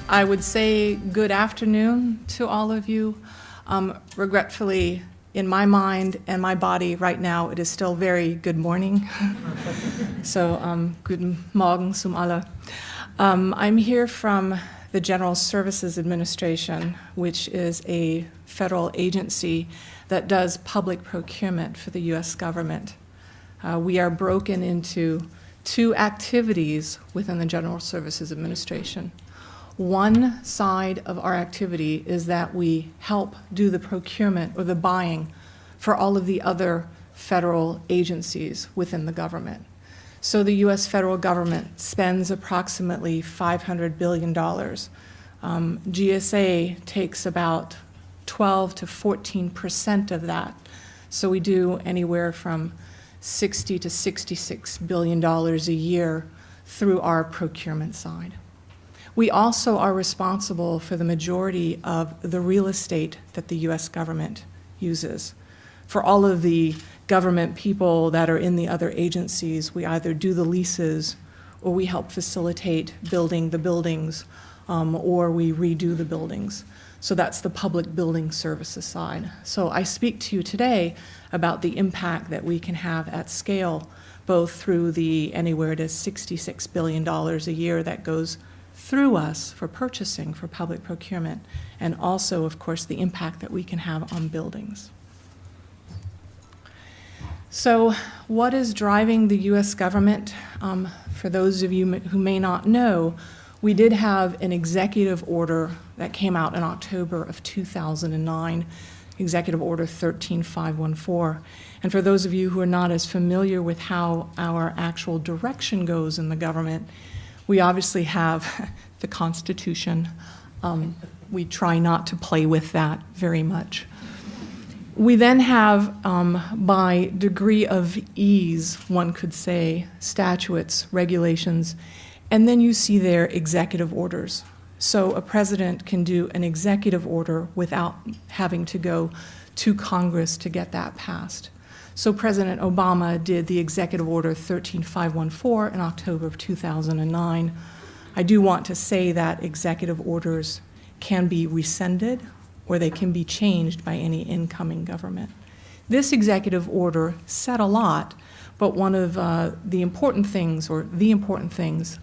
I would say good afternoon to all of you. Regretfully, in my mind and my body right now, it is still very good morning. So, guten Morgen zum alle. I'm here from the General Services Administration, which is a federal agency that does public procurement for the U.S. government. We are broken into two activities within the General Services Administration. One side of our activity is that we help do the procurement or the buying for all of the other federal agencies within the government. So the U.S. federal government spends approximately $500 billion. GSA takes about 12 to 14% of that. So we do anywhere from $60 to $66 billion a year through our procurement side. We also are responsible for the majority of the real estate that the U.S. government uses. For all of the government people that are in the other agencies, we either do the leases or we help facilitate building the buildings or we redo the buildings. So that's the public building services side. So I speak to you today about the impact that we can have at scale, both through the anywhere to $66 billion a year that goes through us for purchasing, for public procurement, and also, of course, the impact that we can have on buildings. So what is driving the U.S. government? For those of you who may not know, we did have an executive order that came out in October of 2009, Executive Order 13514. And for those of you who are not as familiar with how our actual direction goes in the government, we obviously have the Constitution. We try not to play with that very much. We then have, by degree of ease, one could say, statutes, regulations, and then you see there executive orders. So a president can do an executive order without having to go to Congress to get that passed. So President Obama did the Executive Order 13514 in October of 2009. I do want to say that executive orders can be rescinded or they can be changed by any incoming government. This executive order said a lot, but one of the important things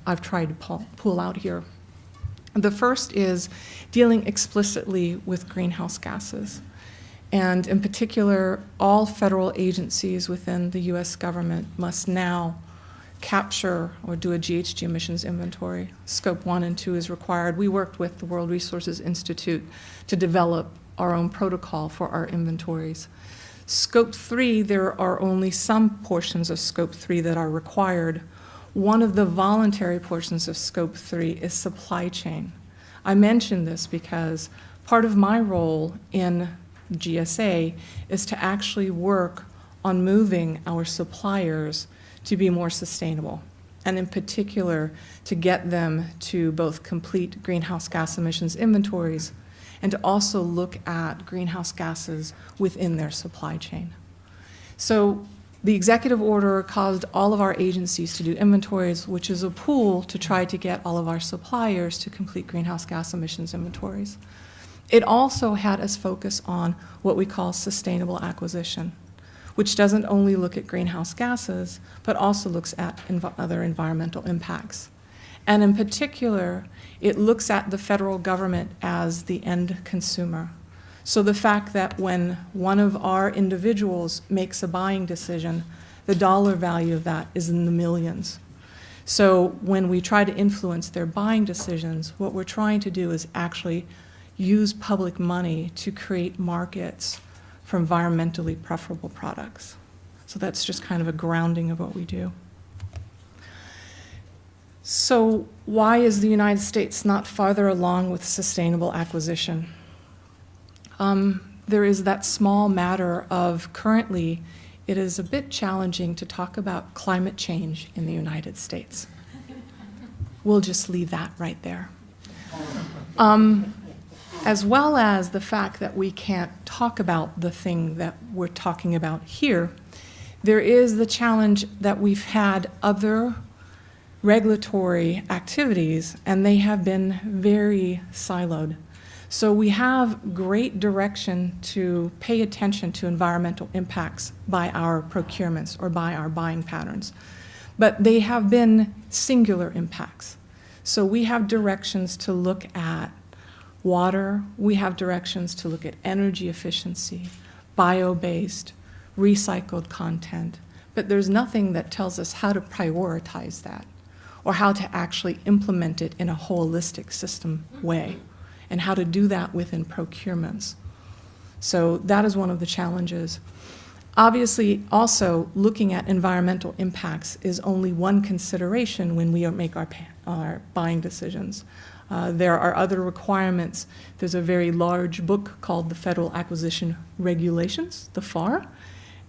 I've tried to pull out here. The first is dealing explicitly with greenhouse gases. And in particular, all federal agencies within the U.S. government must now capture or do a GHG emissions inventory. Scope 1 and 2 is required. We worked with the World Resources Institute to develop our own protocol for our inventories. Scope 3, there are only some portions of Scope 3 that are required. One of the voluntary portions of Scope 3 is supply chain. I mention this because part of my role in GSA is to actually work on moving our suppliers to be more sustainable, and in particular to get them to both complete greenhouse gas emissions inventories and to also look at greenhouse gases within their supply chain. So the executive order caused all of our agencies to do inventories, which is a pool to try to get all of our suppliers to complete greenhouse gas emissions inventories. It also had us focus on what we call sustainable acquisition, which doesn't only look at greenhouse gases, but also looks at other environmental impacts. And in particular, it looks at the federal government as the end consumer. So the fact that when one of our individuals makes a buying decision, the dollar value of that is in the millions. So when we try to influence their buying decisions, what we're trying to do is actually use public money to create markets for environmentally preferable products. So that's just kind of a grounding of what we do. So why is the United States not farther along with sustainable acquisition? There is that small matter of currently it is a bit challenging to talk about climate change in the United States. We'll just leave that right there. As well as the fact that we can't talk about the thing that we're talking about here, there is the challenge that we've had other regulatory activities, and they have been very siloed. So we have great direction to pay attention to environmental impacts by our procurements or by our buying patterns, but they have been singular impacts. So we have directions to look at water, we have directions to look at energy efficiency, bio-based, recycled content, but there's nothing that tells us how to prioritize that or how to actually implement it in a holistic system way, and how to do that within procurements. So that is one of the challenges. Obviously, also looking at environmental impacts is only one consideration when we make our buying decisions. There are other requirements. There's a very large book called the Federal Acquisition Regulations, the FAR,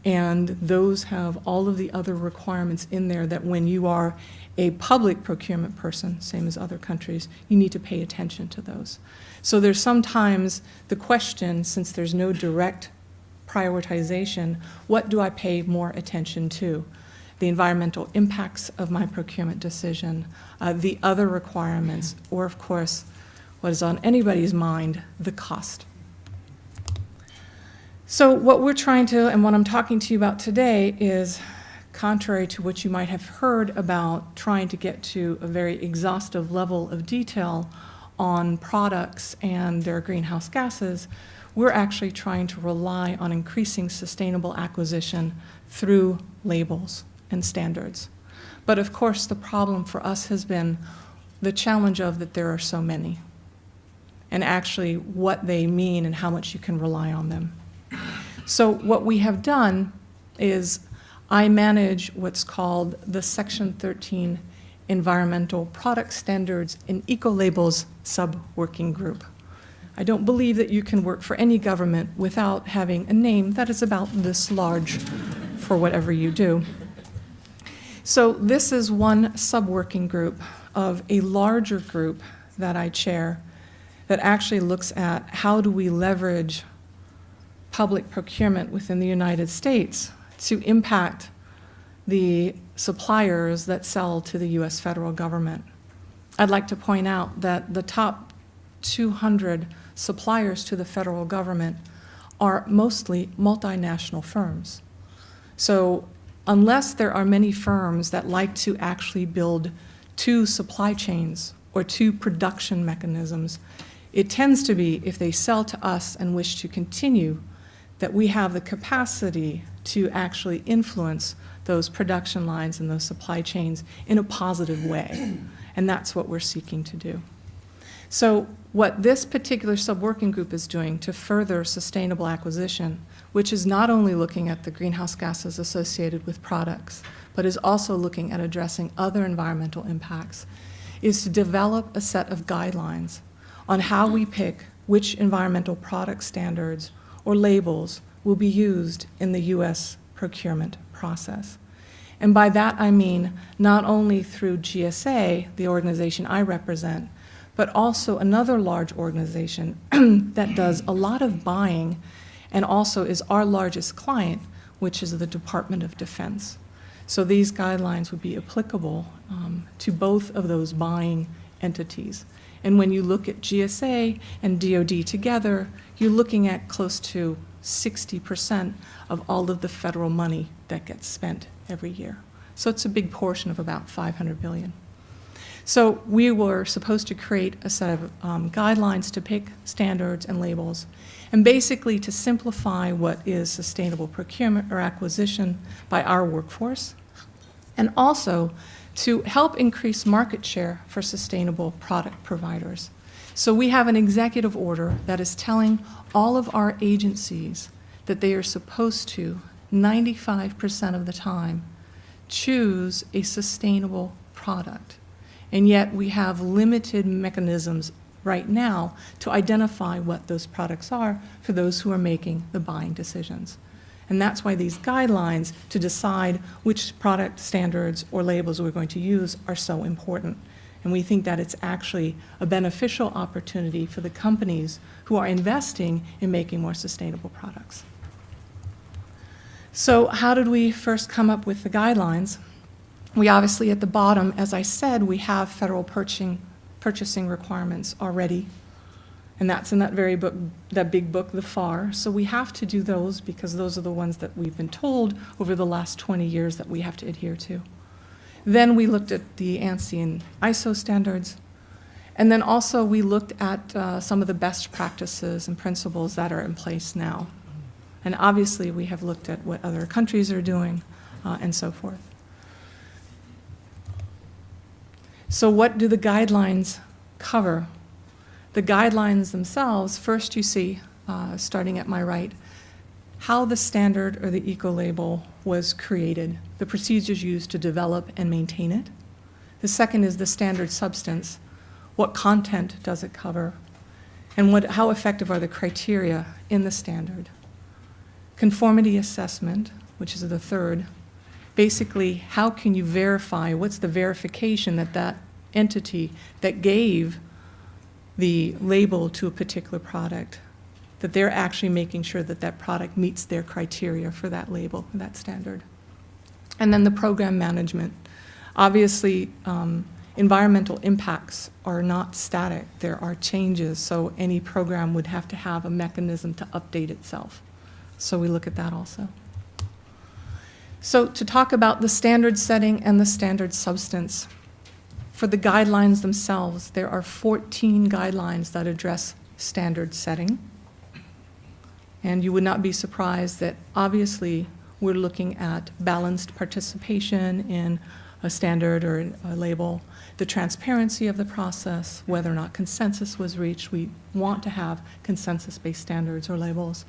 and those have all of the other requirements in there that when you are a public procurement person, same as other countries, you need to pay attention to those. So there's sometimes the question, since there's no direct prioritization, what do I pay more attention to? The environmental impacts of my procurement decision, the other requirements, or of course, what is on anybody's mind, the cost. So what we're trying to, and what I'm talking to you about today is contrary to what you might have heard about trying to get to a very exhaustive level of detail on products and their greenhouse gases, we're actually trying to rely on increasing sustainable acquisition through labels and standards. But of course, the problem for us has been the challenge of that there are so many, and actually what they mean and how much you can rely on them. So what we have done is I manage what's called the Section 13 Environmental Product Standards and Eco-Labels Sub-Working Group. I don't believe that you can work for any government without having a name that is about this large for whatever you do. So this is one sub-working group of a larger group that I chair that actually looks at how do we leverage public procurement within the United States to impact the suppliers that sell to the U.S. federal government. I'd like to point out that the top 200 suppliers to the federal government are mostly multinational firms. So unless there are many firms that like to actually build two supply chains or two production mechanisms, it tends to be if they sell to us and wish to continue that we have the capacity to actually influence those production lines and those supply chains in a positive way. And that's what we're seeking to do. So what this particular sub-working group is doing to further sustainable acquisition, which is not only looking at the greenhouse gases associated with products, but is also looking at addressing other environmental impacts, is to develop a set of guidelines on how we pick which environmental product standards or labels will be used in the U.S. procurement process. And by that I mean not only through GSA, the organization I represent, but also another large organization that does a lot of buying and also is our largest client, which is the Department of Defense. So these guidelines would be applicable to both of those buying entities. And when you look at GSA and DoD together, you're looking at close to 60% of all of the federal money that gets spent every year. So it's a big portion of about $500 billion. So we were supposed to create a set of guidelines to pick standards and labels, and basically to simplify what is sustainable procurement or acquisition by our workforce, and also to help increase market share for sustainable product providers. So we have an executive order that is telling all of our agencies that they are supposed to, 95% of the time, choose a sustainable product. And yet we have limited mechanisms right now to identify what those products are for those who are making the buying decisions. And that's why these guidelines to decide which product standards or labels we're going to use are so important. And we think that it's actually a beneficial opportunity for the companies who are investing in making more sustainable products. So how did we first come up with the guidelines? We obviously, at the bottom, as I said, we have federal purchasing requirements already, and that's in that very book, that big book, the FAR. So we have to do those because those are the ones that we've been told over the last 20 years that we have to adhere to. Then we looked at the ANSI and ISO standards, and then also we looked at some of the best practices and principles that are in place now. And obviously we have looked at what other countries are doing and so forth. So what do the guidelines cover? The guidelines themselves, first you see, starting at my right, how the standard or the eco-label was created, the procedures used to develop and maintain it. The second is the standard substance. What content does it cover? And how effective are the criteria in the standard? Conformity assessment, which is the third. Basically, how can you verify, what's the verification that that entity that gave the label to a particular product, that they're actually making sure that that product meets their criteria for that label, that standard. And then the program management. Obviously, environmental impacts are not static. There are changes, so any program would have to have a mechanism to update itself. So we look at that also. So to talk about the standard setting and the standard substance, for the guidelines themselves, there are 14 guidelines that address standard setting. And you would not be surprised that obviously we're looking at balanced participation in a standard or a label, the transparency of the process, whether or not consensus was reached. We want to have consensus-based standards or labels,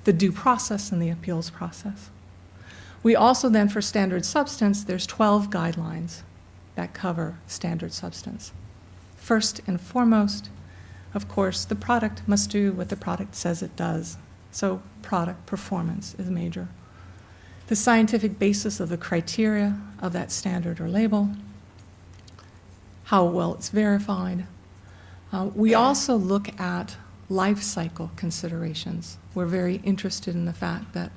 the due process in the appeals process. We also then, for standard substance, there's 12 guidelines that cover standard substance. First and foremost, of course, the product must do what the product says it does. So product performance is major. The scientific basis of the criteria of that standard or label, how well it's verified. We also look at life cycle considerations. We're very interested in the fact that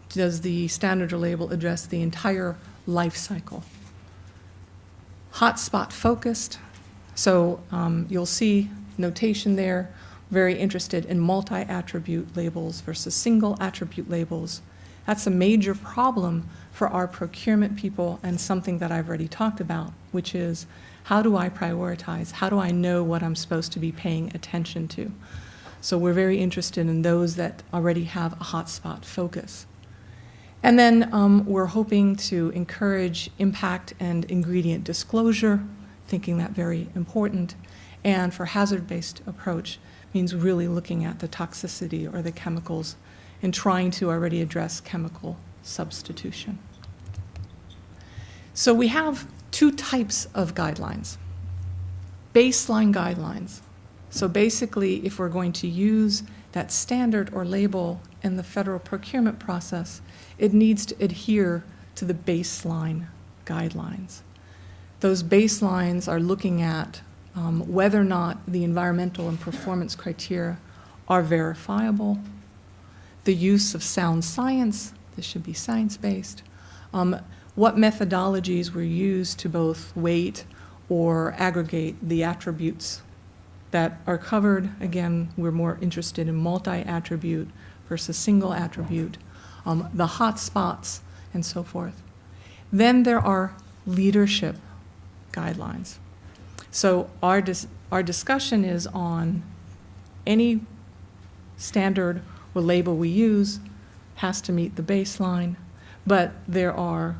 does the standard or label address the entire life cycle? Hotspot focused, so you'll see notation there, very interested in multi-attribute labels versus single attribute labels. That's a major problem for our procurement people and something that I've already talked about, which is how do I prioritize? How do I know what I'm supposed to be paying attention to? So we're very interested in those that already have a hotspot focus. And then we're hoping to encourage impact and ingredient disclosure, thinking that very important. And for hazard-based approach means really looking at the toxicity or the chemicals and trying to already address chemical substitution. So we have two types of guidelines. Baseline guidelines. So basically, if we're going to use that standard or label in the federal procurement process, it needs to adhere to the baseline guidelines. Those baselines are looking at whether or not the environmental and performance criteria are verifiable, the use of sound science, this should be science-based, what methodologies were used to both weight or aggregate the attributes that are covered. Again, we're more interested in multi-attribute versus single attribute, the hot spots, and so forth. Then there are leadership guidelines. So our discussion is on any standard or label we use has to meet the baseline, but there are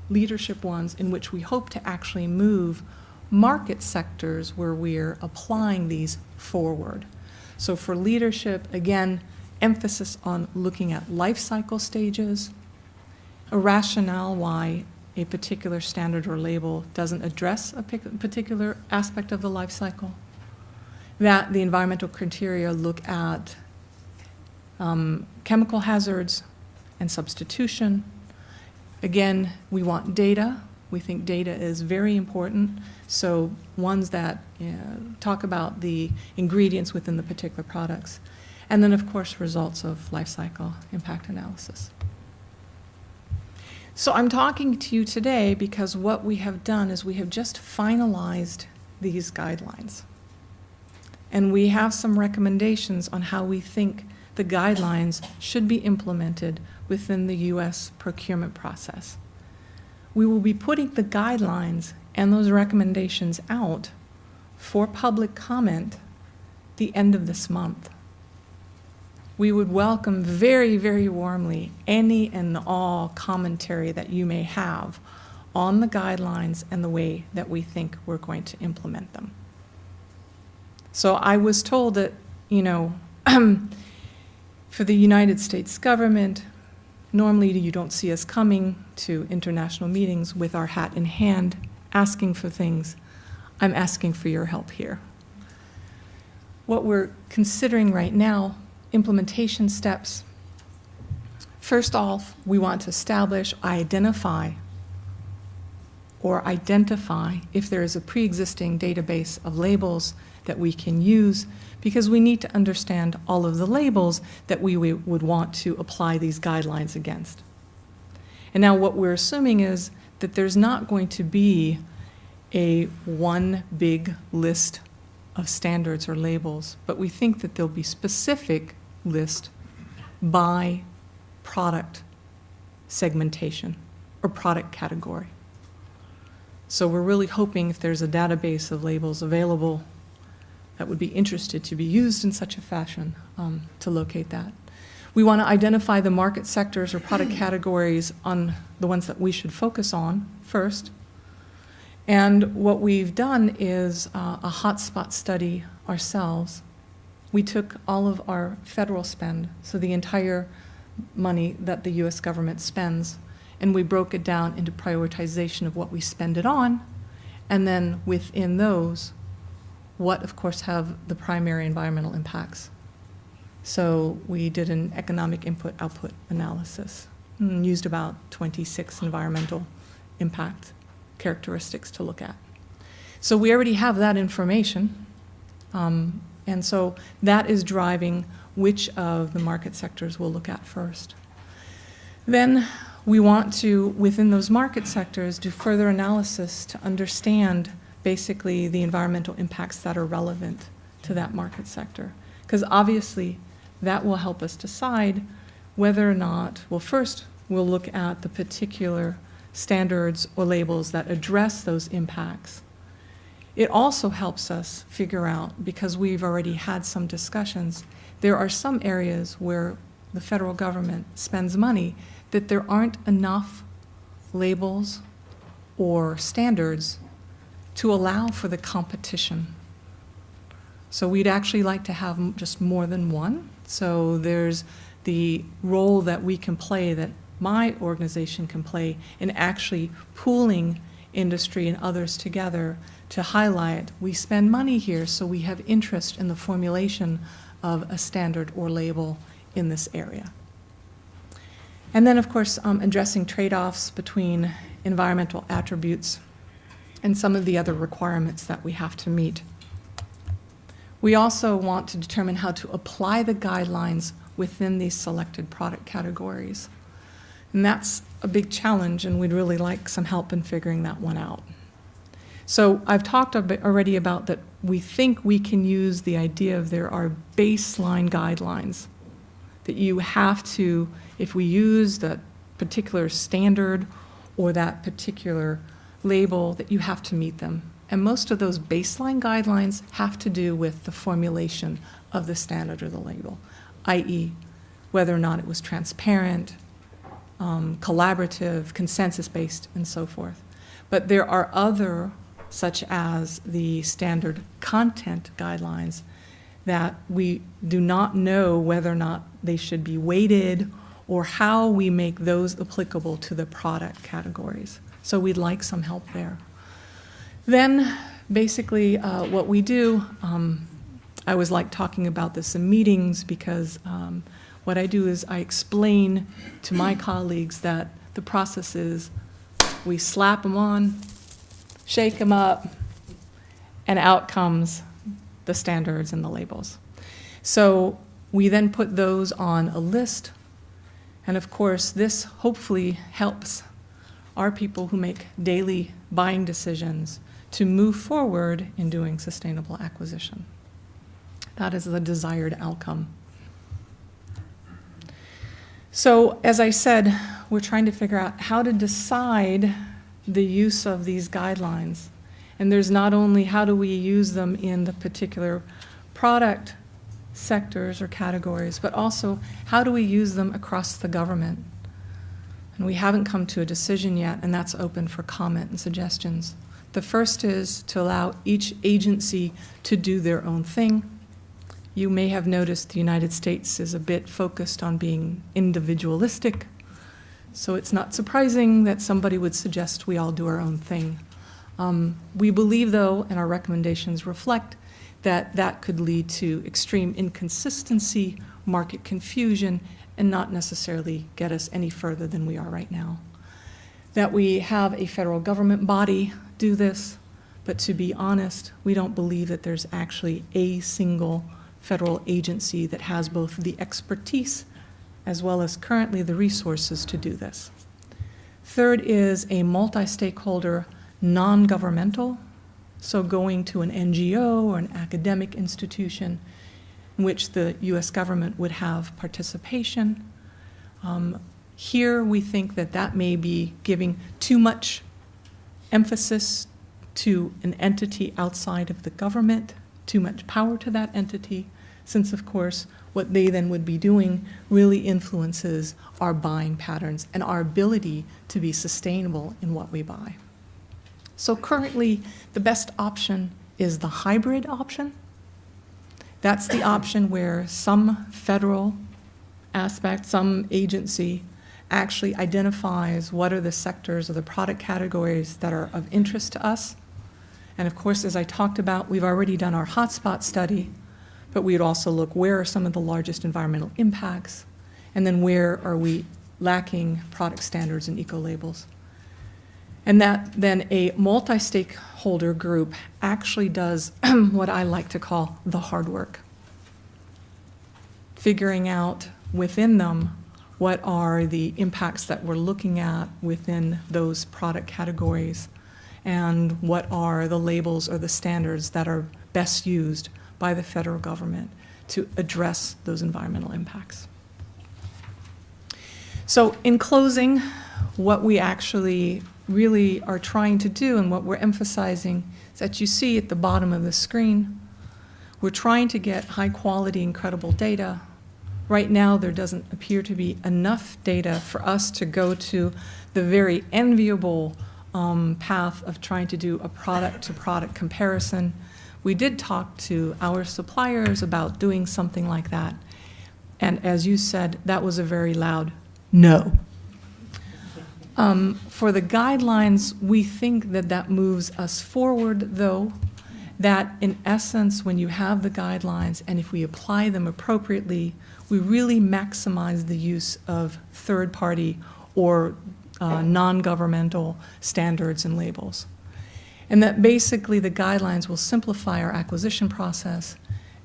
leadership ones in which we hope to actually move market sectors where we're applying these forward. So for leadership, again, emphasis on looking at life cycle stages, a rationale why a particular standard or label doesn't address a particular aspect of the life cycle, that the environmental criteria look at chemical hazards and substitution. Again, we want data. We think data is very important. So ones that talk about the ingredients within the particular products. And then, of course, results of life cycle impact analysis. So I'm talking to you today because what we have done is we have just finalized these guidelines. And we have some recommendations on how we think the guidelines should be implemented within the U.S. procurement process. We will be putting the guidelines and those recommendations out for public comment the end of this month. We would welcome very, very warmly any and all commentary that you may have on the guidelines and the way that we think we're going to implement them. So I was told that, for the United States government, normally you don't see us coming to international meetings with our hat in hand, asking for things. I'm asking for your help here. What we're considering right now, implementation steps. First off, we want to establish, identify if there is a pre-existing database of labels that we can use, because we need to understand all of the labels that we would want to apply these guidelines against. And now what we're assuming is that there's not going to be a one big list of standards or labels, but we think that there'll be specific list by product segmentation or product category. So we're really hoping if there's a database of labels available that would be interested to be used in such a fashion to locate that. We want to identify the market sectors or product categories on the ones that we should focus on first. And what we've done is a hotspot study ourselves. We took all of our federal spend, so the entire money that the U.S. government spends, and we broke it down into prioritization of what we spend it on, and then within those, what, of course, have the primary environmental impacts. So we did an economic input-output analysis and used about 26 environmental impact characteristics to look at. So we already have that information, and so that is driving which of the market sectors we'll look at first. Then we want to, within those market sectors, do further analysis to understand basically the environmental impacts that are relevant to that market sector. Because obviously that will help us decide whether or not, well, first we'll look at the particular standards or labels that address those impacts. It also helps us figure out, because we've already had some discussions, there are some areas where the federal government spends money that there aren't enough labels or standards to allow for the competition. So we'd actually like to have just more than one. So there's the role that we can play, that my organization can play, in actually pooling industry and others together to highlight we spend money here, so we have interest in the formulation of a standard or label in this area. And then, of course, addressing trade-offs between environmental attributes and some of the other requirements that we have to meet. We also want to determine how to apply the guidelines within these selected product categories. And that's a big challenge, and we'd really like some help in figuring that one out. So I've talked already about that we think we can use the idea of there are baseline guidelines that you have to, if we use that particular standard or that particular label, that you have to meet them. And most of those baseline guidelines have to do with the formulation of the standard or the label, i.e. whether or not it was transparent, collaborative, consensus-based, and so forth. But there are other, such as the standard content guidelines, that we do not know whether or not they should be weighted or how we make those applicable to the product categories. So we'd like some help there. Then, basically, what we do, I always like talking about this in meetings, because what I do is I explain to my colleagues that the process is we slap them on, shake them up, and out comes the standards and the labels. So we then put those on a list, and of course this hopefully helps are people who make daily buying decisions to move forward in doing sustainable acquisition. That is the desired outcome. So, as I said, we're trying to figure out how to decide the use of these guidelines. And there's not only how do we use them in the particular product sectors or categories, but also how do we use them across the government? And we haven't come to a decision yet, and that's open for comment and suggestions. The first is to allow each agency to do their own thing. You may have noticed the United States is a bit focused on being individualistic, so it's not surprising that somebody would suggest we all do our own thing. We believe, though, and our recommendations reflect, that that could lead to extreme inconsistency, market confusion, and not necessarily get us any further than we are right now. That we have a federal government body do this, but to be honest, we don't believe that there's actually a single federal agency that has both the expertise as well as currently the resources to do this. Third is a multi-stakeholder, non-governmental, so going to an NGO or an academic institution in which the U.S. government would have participation. Here we think that that may be giving too much emphasis to an entity outside of the government, too much power to that entity, since of course what they then would be doing really influences our buying patterns and our ability to be sustainable in what we buy. So currently the best option is the hybrid option. That's the option where some federal aspect, some agency actually identifies what are the sectors or the product categories that are of interest to us. And of course, as I talked about, we've already done our hotspot study, but we'd also look where are some of the largest environmental impacts, and then where are we lacking product standards and eco-labels. And that then a multi-stakeholder group actually does what I like to call the hard work, figuring out within them what are the impacts that we're looking at within those product categories, and what are the labels or the standards that are best used by the federal government to address those environmental impacts. So in closing, what we actually really are trying to do and what we're emphasizing is that you see at the bottom of the screen, we're trying to get high quality and credible data. Right now, there doesn't appear to be enough data for us to go to the very enviable path of trying to do a product-to-product comparison. We did talk to our suppliers about doing something like that, and as you said, that was a very loud no. For the guidelines, we think that that moves us forward, though, that in essence, when you have the guidelines and if we apply them appropriately, we really maximize the use of third-party or non-governmental standards and labels. And that basically the guidelines will simplify our acquisition process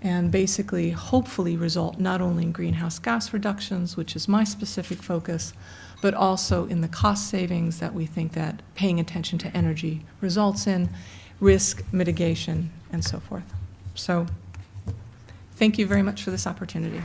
and basically hopefully result not only in greenhouse gas reductions, which is my specific focus, but also in the cost savings that we think that paying attention to energy results in, risk mitigation, and so forth. So thank you very much for this opportunity.